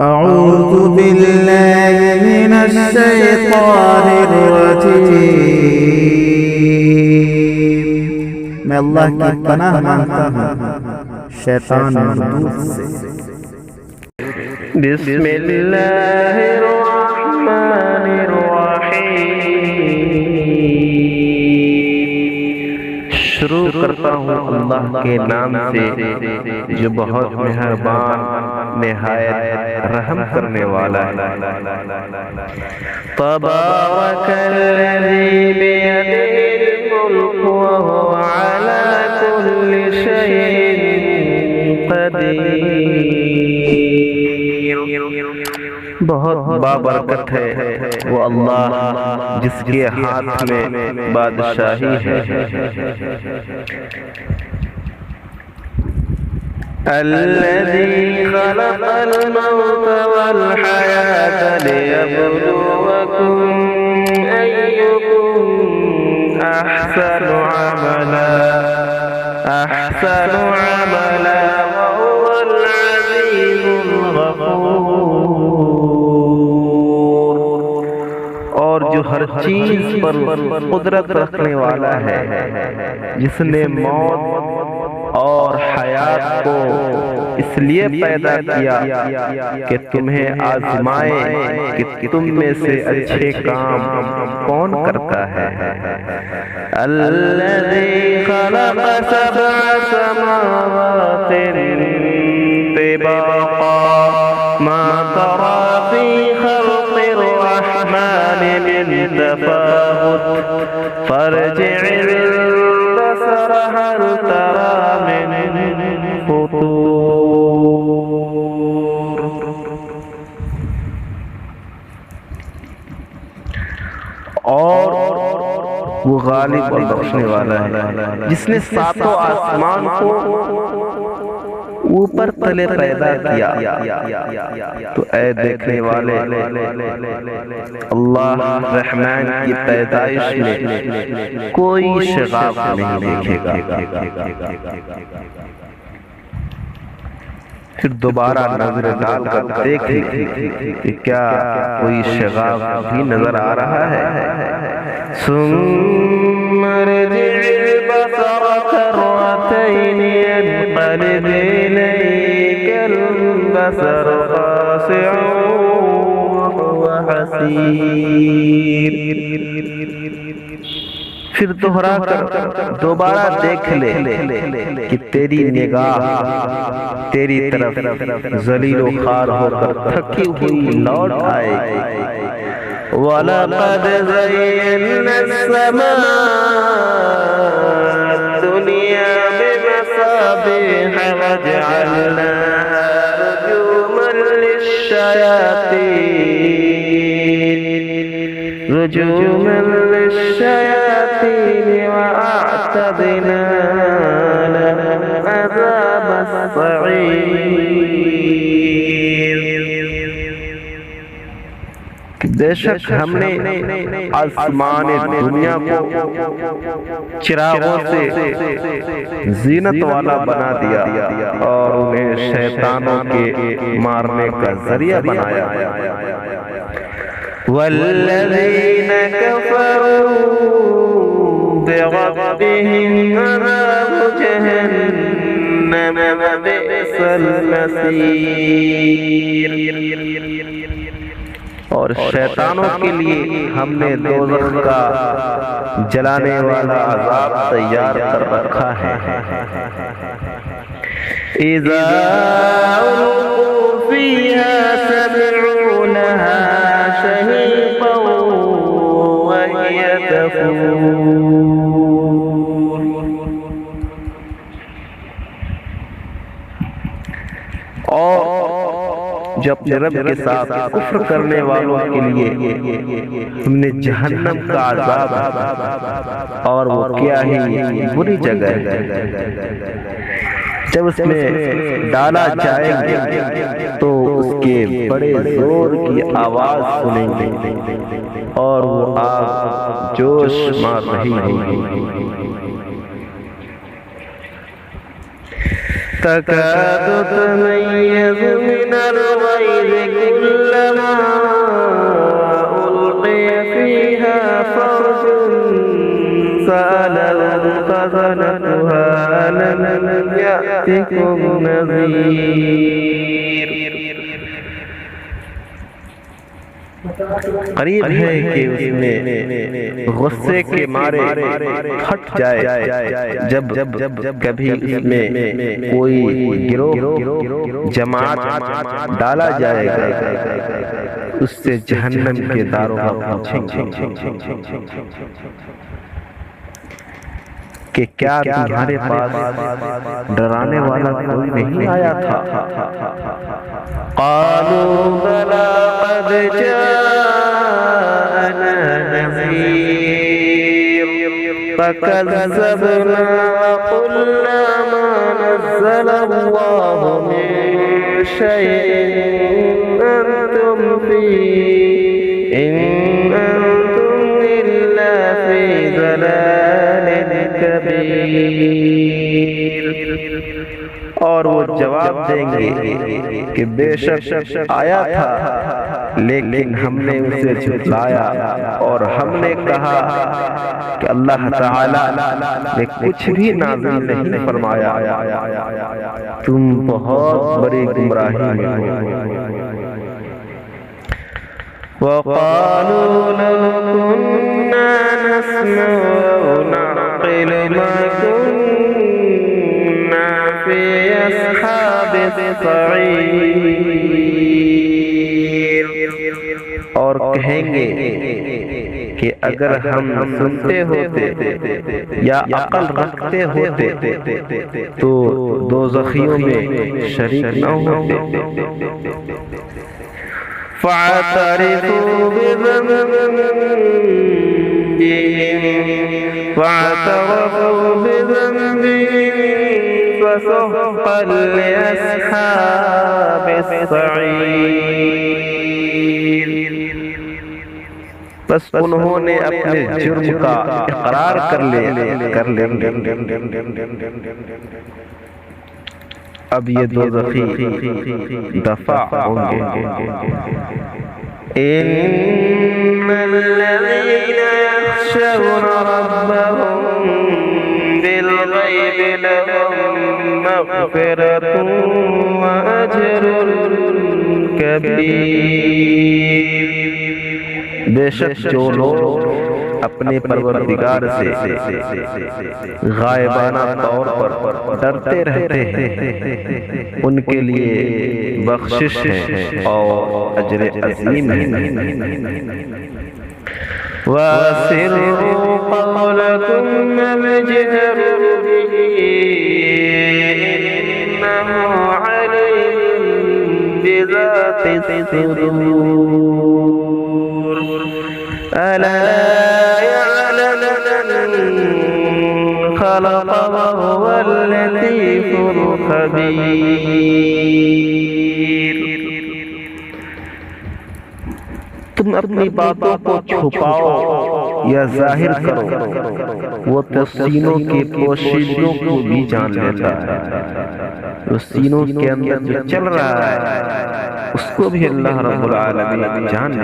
أعوذ بالله من الشيطان الرجيم. میں اللہ کی پناہ مانگتا ہوں شیطان مردود سے. بسم اللہ الرحمن الرحیم. شروع کرتا ہوں اللہ کے نام سے جو بہت مہربان نہایت رحم کرنے والا ہے. تبارک الذی بیدہ الملک وهو علی کل شیء قدیر. بہت بابرکت ہے وہ اللہ جس کے ہاتھ میں بادشاہی ہے. الذي خلق الموت والحياة ليبلوكم أيكم أحسن عملا وهو العزيز الغفور. اور جو ہر چیز پر قدرت رکھنے والا ہے، جس نے موت اور حیات کو اس لیے پیدا کیا کہ تمہیں آزمائے کہ تم میں سے اچھے کام کون کرتا ہے. الذی خلق سبع سماوات طباقا ما ترى في خلق الرحمن من تفاوت فارجع البصر هل ترى من فطور. اور وہ غالب اور بخشنے والا ہے جس نے ساتوں آسمان کو اوپر تلے پیدا کیا. تو اے دیکھنے والے، اللہ رحمان کی پیدائش میں کوئی شغاف نہیں دیکھے گا. پھر دوبارہ نظر ڈال کر دیکھ کہ کیا کوئی شغاف بھی نظر آ رہا ہے. ثم ارجع البصر كرتين ينقلب إليك البصر خاسئا وهو حسير. پھر دوہرا کر دوبارہ دیکھ لے کہ تیری نگاہ تیری طرف ذلیل و خوار ہو کر تھکی ہوئی لوٹ آئے. وَلَقَدْ زَيَّنَّا السَّمَاءَ الدُّنْيَا بِمَصَابِيحَ وَجَعَلْنَاهَا رُجُومًا لِلشَّيَاطِينِ وَأَعْتَدْنَا لَهُمْ عَذَابَ السَّعِيرِ. بے شک ہم نے آسمان دنیا کو چراغوں سے زینت والا بنا دیا اور انہیں شیطانوں کے مارنے کا ذریعہ بنایا. والذین کفروا بربهم عذاب جہنم وبئس المصیر. اور شیطانوں کے لیے ہم نے دوزخ کا جلانے والا عذاب تیار کر رکھا ہے. اذا القوا فیہا سمعوا لہا شہیقا وہی تفور. اور جو اپنے رب کے ساتھ کفر کرنے والوں کے لیے ہم نے جہنم کا عذاب، اور وہ کیا ہی بری جگہ ہے. جب اس میں ڈالا جائے گا تو اس کے بڑے زور کی آواز سنیں گے اور وہ آگ جوش مار رہی ہوگی. تكاد تميز من الغيظ كلما ألقي فيها فوج سألهم خزنتها ألم يأتكم نذير۔ قریب ہے کہ اس میں غصے کے مارے پھٹ جائے جب کبھی اس میں کوئی گروہ جماعت ڈالا جائے گا، اس سے جہنم کے داروغ پوچھیں گے کہ کیا تمہارے پاس ڈرانے والا کوئی نہیں آیا تھا؟ قالوا بلى قد جاءنا نذير فكذبنا وقلنا ما نزل الله من شيء أنتم فيه إن أنتم إلا في ضلال كبير۔ اور وہ جواب دیں گے کہ بے شک آیا تھا لیکن ہم نے اسے جھٹلایا اور ہم نے کہا کہ اللہ تعالی نے کچھ بھی نازل نہیں فرمایا، تم بہت بڑی گمراہی میں ہو۔ وقالوا لو كنا نسمع أو نعقل ما كنا في أصحاب السعير، اور کہیں گے کہ اگر ہم سنتے ہوتے یا عقل رکھتے ہوتے تو دوزخیوں میں شریک نہ ہوتے۔ فاعترفوا بذنبهم فسحقا لأصحاب السعير۔ بس انہوں نے اپنے جرم کا اقرار کر لیں گے، اب یہ دوزخی دفع ہوں گے۔ ان الذين يخشون ربهم بالغيب لهم مغفرة وأجر كبير۔ بے شک جو لوگ اپنے پروردگار سے غائبانہ طور پر ڈرتے رہتے ہیں ان کے لیے بخشش ہے اور اجر عظیم ہے۔ وَأَسِرُّوا قَوْلَكُمْ أَوِ اجْهَرُوا بِهِ إِنَّهُ عَلِيمٌ بِذَاتِ الصُّدُورِ أَلَا يَعْلَمُ مَنْ خَلَقَ وَهُوَ اللَّطِيفُ الْخَبِيرُ۔ تم اپنی باتوں کو چھپاؤ یا ظاہر کرو، وہ تو سینوں کے پوشیدوں کو بھی جان لیتا ہے، وہ سینوں کے اندر جو چل رہا ہے اس کو بھی اللہ رب العالمین جان